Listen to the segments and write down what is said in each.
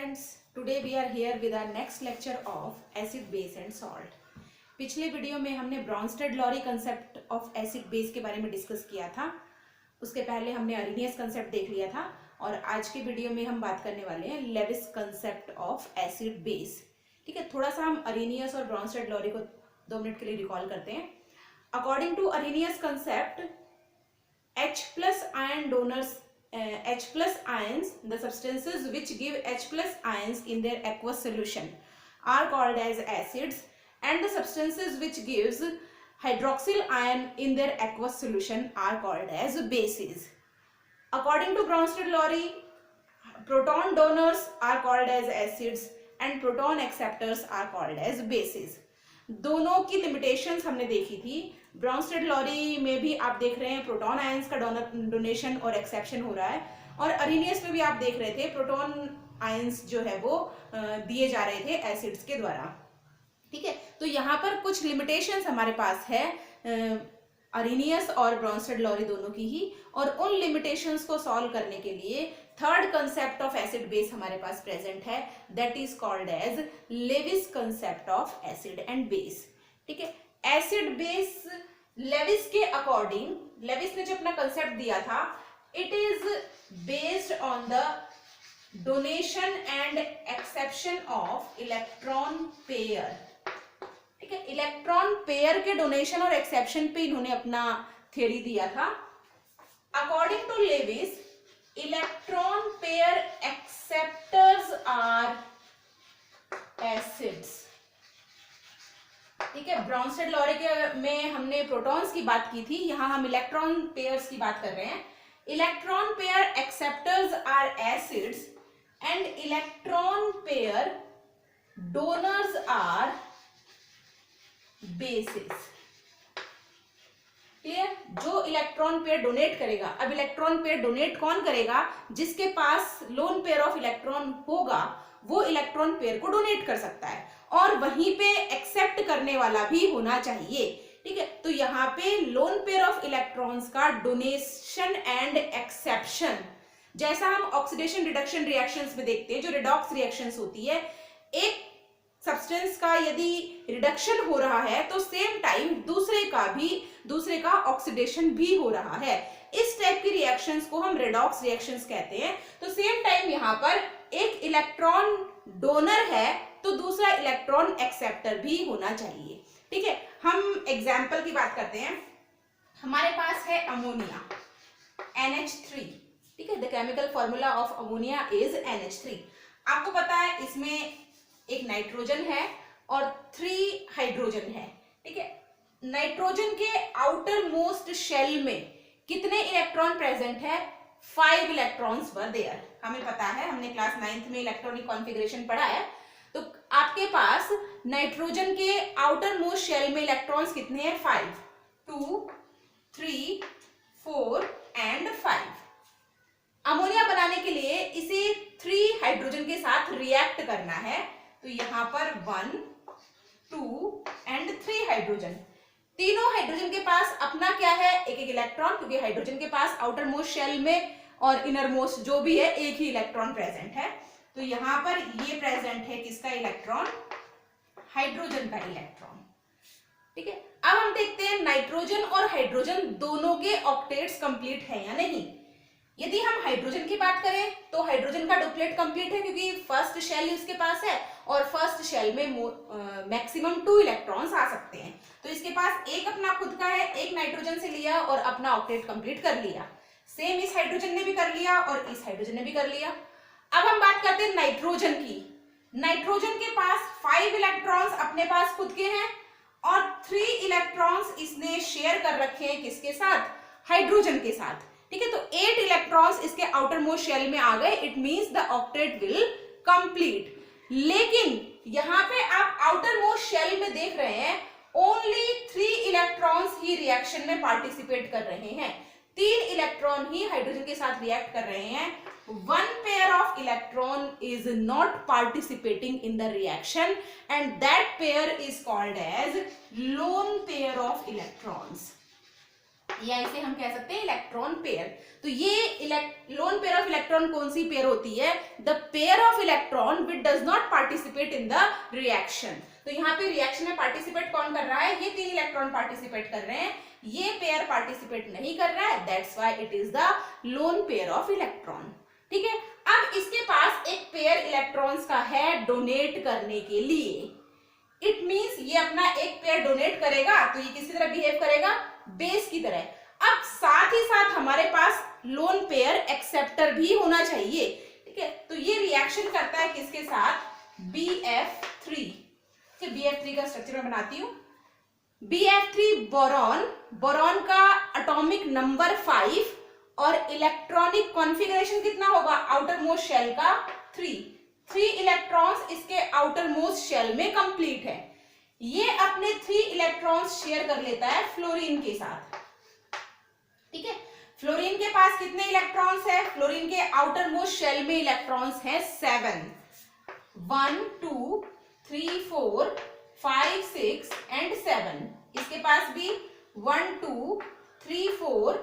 friends, today we are here with our next lecture of acid, base and salt. पिछले video में हमने Brønsted-lorry concept of acid base के बारे में discuss किया था. उसके पहले हमने अरेनियस कंसेप्ट देख लिया था और आज के वीडियो में हम बात करने वाले हैं Lewis concept of acid base. ठीक है, थोड़ा सा हम अरेनियस और ब्रॉन्स्टेड-लॉरी को 2 मिनट के लिए रिकॉल करते हैं. According to Arrhenius concept, H plus ion donors, H plus ions, the substances which give H plus ions in their aqueous solution are called as acids, and the substances which gives hydroxyl ion in their aqueous solution are called as bases. According to Bronsted-Lowry, proton donors are called as acids and proton acceptors are called as bases. दोनों की limitations हमने देखी थी. Brønsted-lorry में भी आप देख रहे हैं प्रोटॉन आयंस का डोनेशन और एक्सेप्शन हो रहा है, और अरेनियस में भी आप देख रहे थे प्रोटॉन आयंस जो है वो दिए जा रहे थे एसिड्स के द्वारा. ठीक है, तो यहाँ पर कुछ लिमिटेशंस हमारे पास है अरेनियस और ब्रॉन्स्टेड-लॉरी दोनों की ही, और उन लिमिटेशंस को सॉल्व करने के लिए third concept of acid base हमारे पास प्रेजेंट है, that is called as Lewis concept of acid and base. ठीक है, एसिड बेस लेविस के अकॉर्डिंग, लेविस ने जो अपना कंसेप्ट दिया था, it is based on the donation and acceptance of electron pair. ठीक है, इलेक्ट्रॉन पेयर के डोनेशन और एक्सेप्शन पे इन्होंने अपना थ्योरी दिया था. According to Lewis, electron pair acceptors are acids. ठीक है, ब्रॉन्स्टेड-लॉरी के में हमने प्रोटॉन्स की बात की थी, यहां हम इलेक्ट्रॉन पेयर्स की बात कर रहे हैं. Electron pair acceptors are acids and electron pair donors are bases. Clear? जो इलेक्ट्रॉन पेयर डोनेट करेगा, अब इलेक्ट्रॉन पेयर डोनेट कौन करेगा? जिसके पास लोन पेयर ऑफ इलेक्ट्रॉन होगा वो इलेक्ट्रॉन पेयर को डोनेट कर सकता है, और वहीं पे एक्सेप्ट करने वाला भी होना चाहिए. ठीक है, तो यहाँ पे लोन पेयर ऑफ इलेक्ट्रॉन्स का डोनेशन एंड एक्सेप्शन, जैसा हम ऑक्सीडेशन रिडक्शन रिएक्शंस में देखते हैं, जो रिडॉक्स रिएक्शंस होती है, एक सब्सटेंस का यदि रिडक्शन हो रहा है तो सेम टाइम दूसरे का ऑक्सीडेशन भी हो रहा है. इस टाइप की रिएक्शंस को हम रिडॉक्स रिएक्शंस कहते हैं. तो सेम टाइम यहाँ पर एक इलेक्ट्रॉन डोनर है तो दूसरा इलेक्ट्रॉन एक्सेप्टर भी होना चाहिए. ठीक है, हम एग्जाम्पल की बात करते हैं. हमारे पास है अमोनिया NH3. ठीक है, the chemical formula of ammonia is NH3. आपको पता है इसमें एक नाइट्रोजन है और 3 हाइड्रोजन है. ठीक है, नाइट्रोजन के आउटर मोस्ट शेल में कितने इलेक्ट्रॉन प्रेजेंट है? 5 इलेक्ट्रॉन्स वर देयर. हमें पता है, हमने क्लास 9th में इलेक्ट्रॉनिक कॉन्फ़िगरेशन पढ़ा है. तो आपके पास नाइट्रोजन के आउटर मोस्ट शेल में इलेक्ट्रॉन्स कितने हैं? 5. 2, 3, 4 एंड 5. अमोनिया बनाने के लिए इसे 3 हाइड्रोजन के साथ रिएक्ट करना है, तो यहां पर 1, 2 एंड 3 हाइड्रोजन. तीनों हाइड्रोजन के पास अपना क्या है? एक एक इलेक्ट्रॉन, क्योंकि हाइड्रोजन के पास आउटर मोस्ट शेल में और इनर मोस्ट जो भी है एक ही इलेक्ट्रॉन प्रेजेंट है. तो यहां पर ये प्रेजेंट है किसका इलेक्ट्रॉन? हाइड्रोजन का इलेक्ट्रॉन. ठीक है, अब हम देखते हैं नाइट्रोजन और हाइड्रोजन दोनों के ऑक्टेट्स कंप्लीट है या नहीं. यदि हम हाइड्रोजन की बात करें तो हाइड्रोजन का डुप्लेट कंप्लीट है, क्योंकि फर्स्ट शेल इसके पास है और फर्स्ट शेल में मैक्सिमम 2 इलेक्ट्रॉन्स आ सकते हैं. तो इसके पास एक अपना खुद का है, एक नाइट्रोजन से लिया और अपना ऑक्टेट कंप्लीट कर लिया. सेम इस हाइड्रोजन ने भी कर लिया और इस हाइड्रोजन ने भी कर लिया. अब हम बात करते हैं नाइट्रोजन की. नाइट्रोजन के पास 5 इलेक्ट्रॉन्स अपने पास खुद के हैं और 3 इलेक्ट्रॉन्स इसने शेयर कर रखे हैं किसके साथ? हाइड्रोजन के साथ. ठीक है, तो 8 इलेक्ट्रॉन्स इसके आउटर मोस्ट शेल में आ गए. It means the octet will complete. लेकिन यहां पे आप आउटर मोस्ट शेल में देख रहे हैं ओनली 3 इलेक्ट्रॉन्स ही रिएक्शन में पार्टिसिपेट कर रहे हैं. 3 इलेक्ट्रॉन ही हाइड्रोजन के साथ रिएक्ट कर रहे हैं. 1 pair of electron is not participating in the reaction and that pair is called as lone pair of electrons. या इसे हम कह सकते हैं इलेक्ट्रॉन पेयर। तो ये लोन पेयर ऑफ इलेक्ट्रॉन कौन सी पेयर होती है? The pair of electron which does not participate in the reaction. तो यहाँ पे रिएक्शन में पार्टिसिपेट कौन कर रहा है? ये 3 इलेक्ट्रॉन पार्टिसिपेट कर रहे हैं, ये पेयर पार्टिसिपेट नहीं कर रहा है, that's why it is the loan pair of electron. ठीक है, अब इसके पास एक पेयर इलेक्ट्रॉन्स का है डोनेट करने के लिए। इट मींस ये अपना एक पेयर डोनेट करेगा तो ये किसी तरह बिहेव करेगा? बेस की तरह। अब साथ ही साथ हमारे पास लोन पेयर एक्सेप्टर भी होना चाहिए। ठीक है, तो ये रिएक्शन करता है किसके साथ? BF3। BF3 का स्ट्रक्चर मैं बनाती हूं। BF3 बोरॉन, बोरॉन का एटॉमिक नंबर 5 और इलेक्ट्रॉनिक कॉन्फ़िगरेशन कितना होगा आउटर मोस्ट शेल का? 3 इलेक्ट्रॉन्स इसके आउटर मोस्ट शेल में कंप्लीट है। ये अपने 3 इलेक्ट्रॉन्स शेयर कर लेता है फ्लोरीन के साथ। ठीक है, फ्लोरीन के पास कितने इलेक्ट्रॉन्स है? फ्लोरीन के आउटर मोस्ट शेल में इलेक्ट्रॉन्स हैं 7, 1 2 3 4 5 6 एंड 7। इसके पास भी 1 2 3 4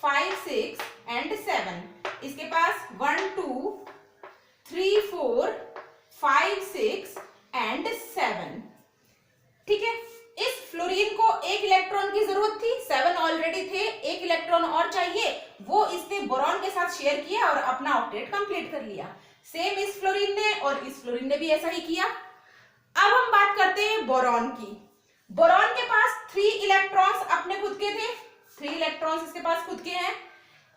5 6 एंड 7। इसके पास 1 2 3 4 5 6 एंड 7। ठीक है, इस फ्लोरीन को एक इलेक्ट्रॉन की जरूरत थी, 7 ऑलरेडी थे, एक इलेक्ट्रॉन और चाहिए, वो इसने बोरॉन के साथ शेयर किया और अपना ऑक्टेट कंप्लीट कर लिया। सेम इस फ्लोरीन ने और इस फ्लोरीन ने भी ऐसा ही किया। अब हम बात करते हैं बोरॉन की। बोरॉन के पास 3 इलेक्ट्रॉन्स अपने खुद के थे, 3 इलेक्ट्रॉन्स इसके पास खुद के हैं।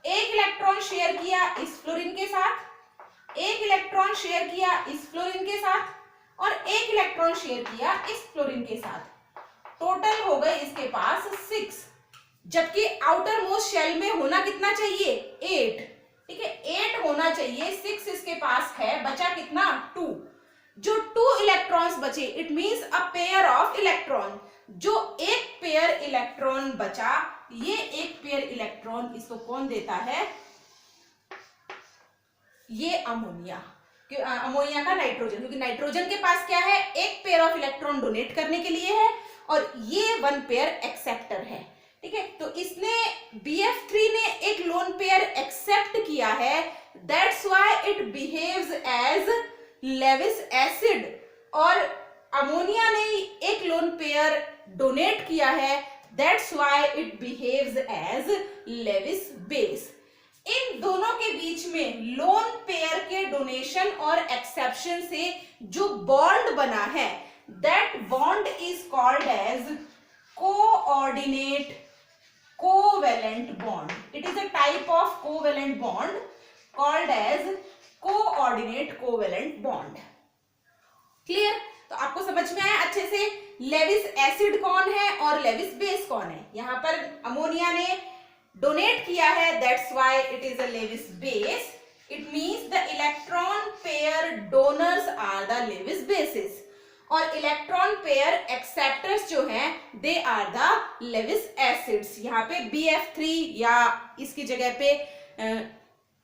एक इलेक्ट्रॉन शेयर किया इस फ्लोरीन के साथ, एक इलेक्ट्रॉन शेयर किया इस फ्लोरीन के साथ और एक इलेक्ट्रॉन शेयर किया इस फ्लोरीन के साथ। टोटल हो गए इसके पास 6, जबकि आउटर मोस्ट शेल में होना कितना चाहिए? 8। ठीक है, 8 होना चाहिए, 6 इसके पास है, बचा कितना? 2। जो 2 इलेक्ट्रॉन्स बचे, it means a pair of electron. जो एक पेयर इलेक्ट्रॉन बचा, ये एक पेयर इलेक्ट्रॉन इसको कौन देता है? ये अमोनिया। अमोनिया का नाइट्रोजन, क्योंकि नाइट्रोजन के पास क्या है? एक पेयर ऑफ इलेक्ट्रॉन डोनेट करने के लिए है और ये 1 पेयर एक्सेप्टर है। ठीक है, तो इसने BF3 ने एक लोन पेयर एक्सेप्ट किया है, that's why it behaves as Lewis acid. और अमोनिया ने एक लोन पेयर डोनेट किया है, that's why it behaves as Levi's बेस। इन दोनों के बीच में लोन पेयर के डोनेशन और एक्सेप्शन से जो बॉन्ड बना है, that bond is called as coordinate covalent bond. It is a type of covalent bond called as coordinate covalent bond. Clear? तो आपको समझ में आया अच्छे से लेविस एसिड कौन है और लेविस बेस कौन है? यहां पर अमोनिया ने डोनेट किया है, that's why it is a Lewis base. It means the electron pair donors are the Lewis bases और इलेक्ट्रॉन पेयर एक्सेप्टर्स जो हैं they are the Lewis acids. यहाँ पे BF3 या इसकी जगह पे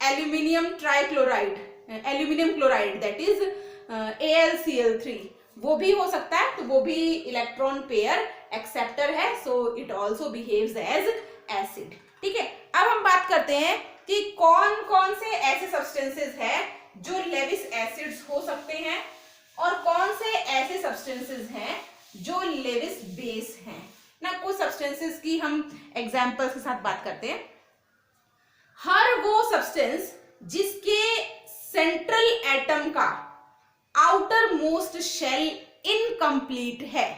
aluminium trichloride, aluminium chloride that is AlCl3 वो भी हो सकता है, तो वो भी इलेक्ट्रॉन पेयर एक्सेप्टर है, so it also behaves as acid. ठीक है, अब हम बात करते हैं कि कौन कौन से ऐसे सब्सटेंसेस हैं जो लेविस एसिड्स हो सकते हैं और कौन से ऐसे सब्सटेंसेस हैं जो लेविस बेस हैं ना। कुछ सब्सटेंसेस की हम एग्जांपल्स के साथ बात करते हैं। हर वो सब्सटेंस जिसके सेंट्रल एटम का आउटर मोस्ट शेल इनकम्प्लीट है,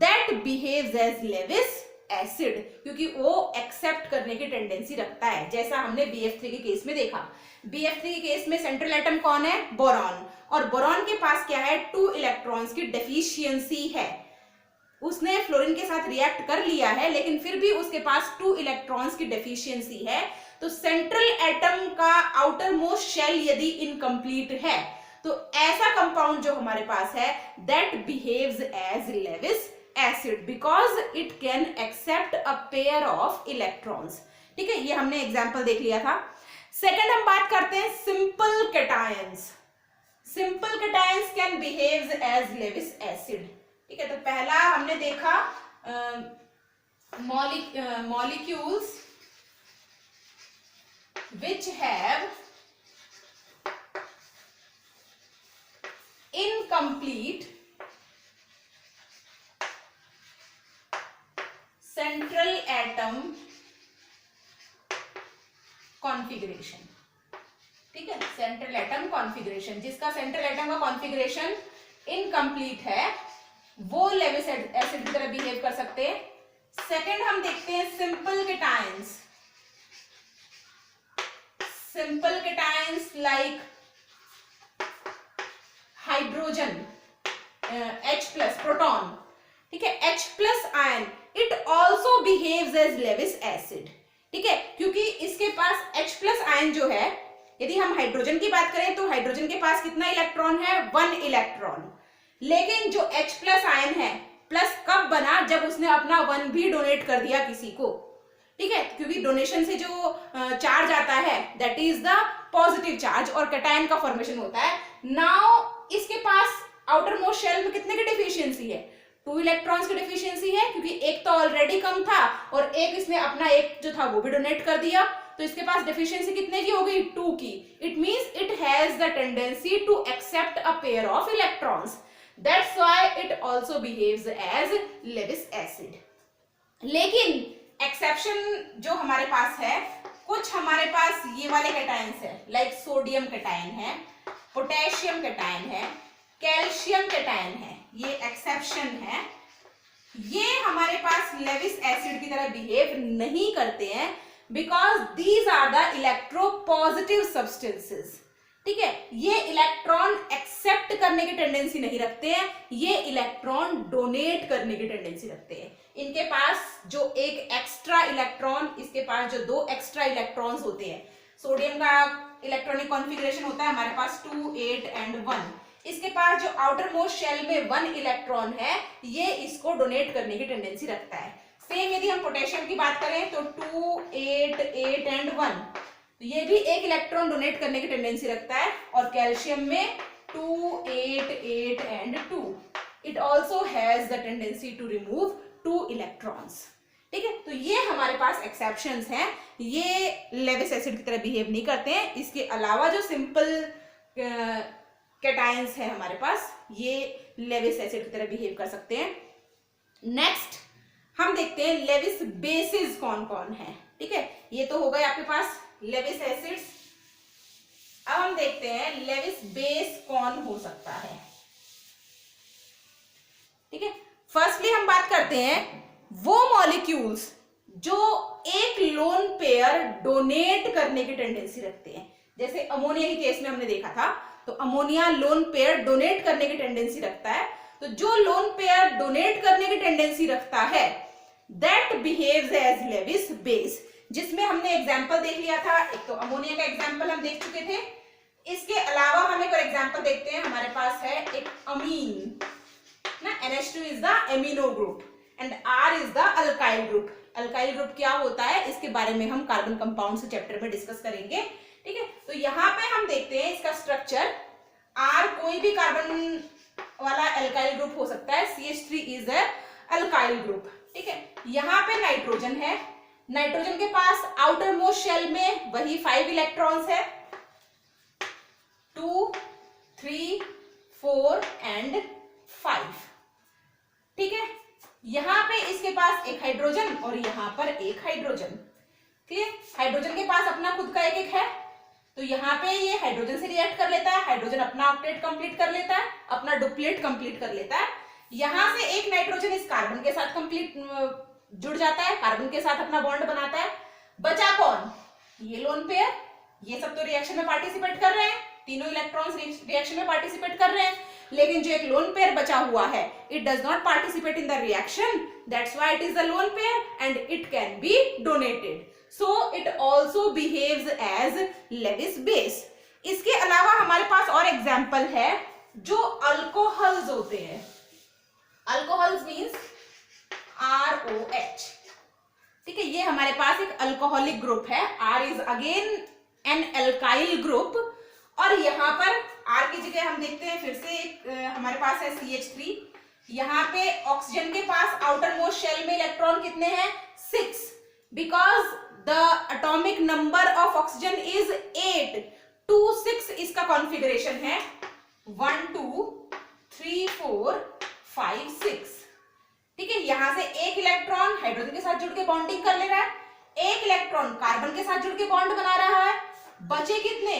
that behaves as Lewis acid, क्योंकि वो एक्सेप्ट करने की टेंडेंसी रखता है, जैसा हमने BF3 के केस में देखा। BF3 के केस में सेंट्रल एटम कौन है? बोरॉन। और बोरॉन के पास क्या है? 2 इलेक्ट्रॉन्स की डेफिशिएंसी है। उसने फ्लोरीन के साथ रिएक्ट कर लिया है, लेकिन फिर भी उसके पास 2 इलेक्ट्रॉन्स की डेफिशिएंसी है। तो सेंट्रल एटम का आउटर मोस्ट शेल यदि इनकम्प्लीट है, तो ऐसा कंपाउंड जो हमारे पास है, that behaves as Lewis acid because it can accept a pair of electrons. ठीक है, ये हमने एग्जांपल देख लिया था। सेकंड हम बात करते हैं simple cations. Simple cations can behaves as Lewis acid. ठीक है, तो पहला हमने देखा molecules which have incomplete central atom configuration, ठीक है, सेंट्रल एटम कॉन्फ़िगरेशन, जिसका सेंट्रल एटम का कॉन्फ़िगरेशन इनकम्प्लीट है वो लेविस एसिड की तरह बिहेव कर सकते हैं। सेकेंड हम देखते हैं simple cations. Simple cations like hydrogen H+ proton, ठीक है, H+ ion, it also behaves as Lewis acid, ठीक है, क्योंकि इसके पास H+ आयन जो है, यदि हम हाइड्रोजन की बात करें तो हाइड्रोजन के पास कितना इलेक्ट्रॉन है, 1 इलेक्ट्रॉन, लेकिन जो H+ आयन है प्लस कब बना, जब उसने अपना 1 भी डोनेट कर दिया किसी को, ठीक है, क्योंकि डोनेशन से जो चार्ज आता है that is the positive charge और कैटायन का फॉर्मेशन होता है। नाउ इसके पास आउटर मोस्ट शेल में कितने की डिफिशियंसी है, 2 इलेक्ट्रॉन्स की डिफिशियंसी है, क्योंकि एक तो ऑलरेडी कम था और एक इसने अपना एक जो था वो भी डोनेट कर दिया, तो इसके पास डिफिशियंसी कितने की हो गई, 2 की। It means it has the tendency to accept a pair of electrons, that's why it also behaves as Lewis acid. लेकिन एक्सेप्शन जो हमारे पास है, कुछ हमारे पास ये वाले कैटायंस है लाइक सोडियम कैटायन है, पोटेशियम कैटायन है, कैल्शियम कैटायन है, ये एक्सेप्शन है, ये हमारे पास लेविस एसिड की तरह बिहेव नहीं करते हैं because these are the electropositive substances, ठीक है, ये इलेक्ट्रॉन एक्सेप्ट करने की टेंडेंसी नहीं रखते हैं, ये इलेक्ट्रॉन डोनेट करने की टेंडेंसी रखते हैं। इनके पास जो एक एक्स्ट्रा इलेक्ट्रॉन, इसके पास जो 2 एक्स्ट्रा इलेक्ट्रॉन्स होते हैं, सोडियम का इलेक्ट्रॉनिक कॉन्फ़िगरेशन होता है हमारे पास 2, 8 एंड 1, इसके पास जो आउटर मोस्ट शेल में 1 इलेक्ट्रॉन है, ये इसको डोनेट करने की टेंडेंसी रखता है। सेम यदि हम पोटेशियम की बात करें तो 2, 8, 8 एंड 1, तो ये भी एक इलेक्ट्रॉन डोनेट करने की टेंडेंसी रखता है, और कैल्शियम में 2, 8, 8 and 2, it also has the tendency to remove 2 electrons, ठीक है, तो ये हमारे पास एक्सेप्शंस हैं, ये लेविस एसिड की तरह बिहेव नहीं करते हैं। इसके अलावा जो सिंपल कैटायंस है हमारे पास, ये लेविस एसिड की तरह बिहेव कर सकते हैं। नेक्स्ट हम देखते हैं लेविस बेसिस कौन कौन है, ठीक है, ये तो हो गए आपके पास लेविस एसिड्स। अब हम देखते हैं लेविस बेस कौन हो सकता है, ठीक है। फर्स्टली हम बात करते हैं वो मॉलिक्यूल्स जो एक लोन पेयर डोनेट करने की टेंडेंसी रखते हैं, जैसे अमोनिया के केस में हमने देखा था, तो अमोनिया लोन पेयर डोनेट करने की टेंडेंसी रखता है, तो जो लोन पेयर डोनेट करने की टेंडेंसी रखता है that behaves as Levi's base, जिसमें हमने एग्जांपल देख लिया था, एक तो अमोनिया का एग्जांपल हम देख चुके थे, इसके अलावा हम एक और एग्जांपल देखते हैं, हमारे पास है एक अमीन ना, NH2 is the amino group and R is the alkyl group. Alkyl group क्या होता है इसके बारे में हम कार्बन कंपाउंड के चैप्टर में डिस्कस करेंगे, ठीक है। तो यहाँ पे हम देखते हैं इसका स्ट्रक्चर, R कोई भी कार्बन वाला अल्काइल ग्रुप हो सकता है, CH3 is a alkyl group, ठीक है। यहाँ पे नाइट्रोजन है, नाइट्रोजन के पास आउटर मोस्ट शेल में वही 5 इलेक्ट्रॉन्स है, 2, 3, 4 एंड 5, ठीक है। यहाँ पे इसके पास एक हाइड्रोजन और यहाँ पर एक हाइड्रोजन, क्लियर। हाइड्रोजन के पास अपना खुद का एक है, तो यहाँ पे ये हाइड्रोजन से रिएक्ट कर लेता है, हाइड्रोजन अपना ऑक्टेट कंप्लीट कर लेता है, अपना डुप्लेट कंप्लीट कर लेता है, यहाँ से एक नाइट्रोजन इस कार्बन के साथ कंप्लीट जुड़ जाता है, कार्बन के साथ अपना बॉन्ड बनाता है, बचा कौन, ये लोन पेयर, ये सब तो रिएक्शन में पार्टिसिपेट कर रहे हैं, तीनों इलेक्ट्रॉन्स रिएक्शन में पार्टिसिपेट कर रहे हैं, लेकिन जो एक लोन पेयर बचा हुआ है it does not participate in the reaction, that's why it is a lone pair and it can be donated, so it also behaves as Levi's base. इसके अलावा हमारे पास और एग्जांपल है जो अल्कोहल्स होते हैं, अल्कोहल्स मींस ROH, ठीक है, ये हमारे पास एक अल्कोहलिक ग्रुप है, R is again an alkyl group, और यहाँ पर R की जगह हम देखते हैं फिर से हमारे पास है CH3, यहाँ पे ऑक्सीजन के पास आउटर मोस्ट शेल में इलेक्ट्रॉन कितने हैं? 6, because the atomic number of oxygen is 8। 2 6 इसका कॉन्फ़िगरेशन है 1 2 3 4 5 6। ठीक है, यहां से एक इलेक्ट्रॉन हाइड्रोजन के साथ जुड़ के बॉन्डिंग कर ले रहा है, एक इलेक्ट्रॉन कार्बन के साथ जुड़ के बॉन्ड बना रहा है, बचे कितने?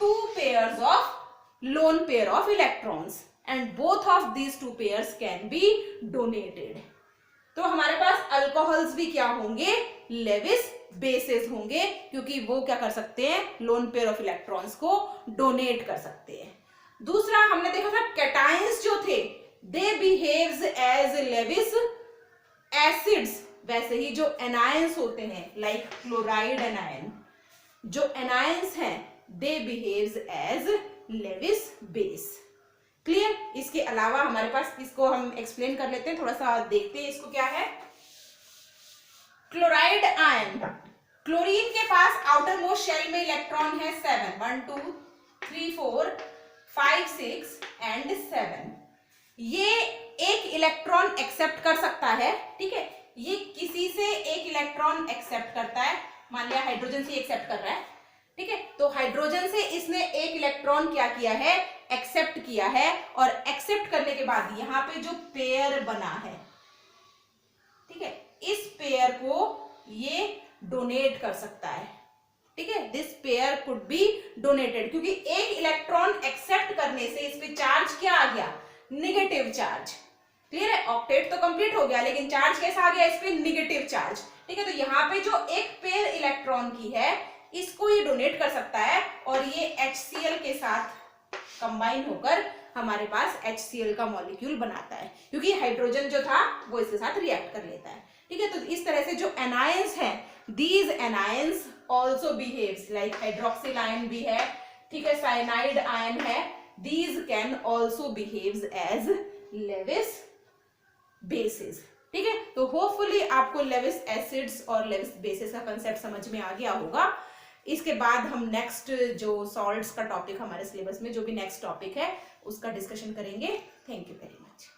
2 pairs of loan pair of electrons and both of these 2 pairs can be donated. तो हमारे पास अल्कोहल्स भी क्या होंगे? लेविस बेसेस होंगे, क्योंकि वो क्या कर सकते हैं? लोन पेयर ऑफ इलेक्ट्रॉन्स को डोनेट कर सकते हैं। दूसरा हमने देखा था कैटायंस जो थे they behaves as Lewis acids, वैसे ही जो एनायंस होते हैं लाइक क्लोराइड एनायन, जो एनायंस हैं they behaves as Levi's base. Clear? इसके अलावा हमारे पास, इसको हम एक्सप्लेन कर लेते हैं, थोड़ा सा देखते हैं इसको क्या है। क्लोराइड आयन, क्लोरीन के पास आउटर मोस्ट शेल में इलेक्ट्रॉन है 7, 1 2 3 4 5 6 एंड 7। ये एक इलेक्ट्रॉन एक्सेप्ट कर सकता है, ठीक है, ये किसी से एक इलेक्ट्रॉन एक्सेप्ट करता है, मान लिया हाइड्रोजन से एक्सेप्ट कर रहा है, ठीक है, तो हाइड्रोजन से इसने एक इलेक्ट्रॉन क्या किया है? एक्सेप्ट किया है, और एक्सेप्ट करने के बाद यहाँ पे जो पेयर बना है, ठीक है, इस पेयर को ये डोनेट कर सकता है, ठीक है, this pair could be donated, क्योंकि एक इलेक्ट्रॉन एक्सेप्ट करने से इस पे चार्ज क्या आ गया? Negative charge. क्लियर है? ऑक्टेट तो कंप्लीट हो गया, लेकिन चार्ज कैसा आ गया इस पे? Negative charge. ठीक है, तो यहाँ पे जो एक पेयर इलेक्ट्रॉन की है इसको ये डोनेट कर सकता है, और ये HCl के साथ कंबाइन होकर हमारे पास HCl का मॉलिक्यूल बनाता है, क्योंकि हाइड्रोजन जो था वो इसके साथ रिएक्ट कर लेता है। ठीक है, तो इस तरह से जो एनायंस हैं, these anions also behaves like hydroxyl ion भी है, ठीक है, साइनाइड आयन है, these can also behaves as Lewis bases. ठीक है, तो होपफुली आपको लेविस एसिड्स और लेविस बेसिस का कंसेप्ट समझ में आ गया होगा। इसके बाद हम नेक्स्ट जो सॉल्ट्स का टॉपिक हमारे सिलेबस में जो भी नेक्स्ट टॉपिक है उसका डिस्कशन करेंगे। Thank you very much.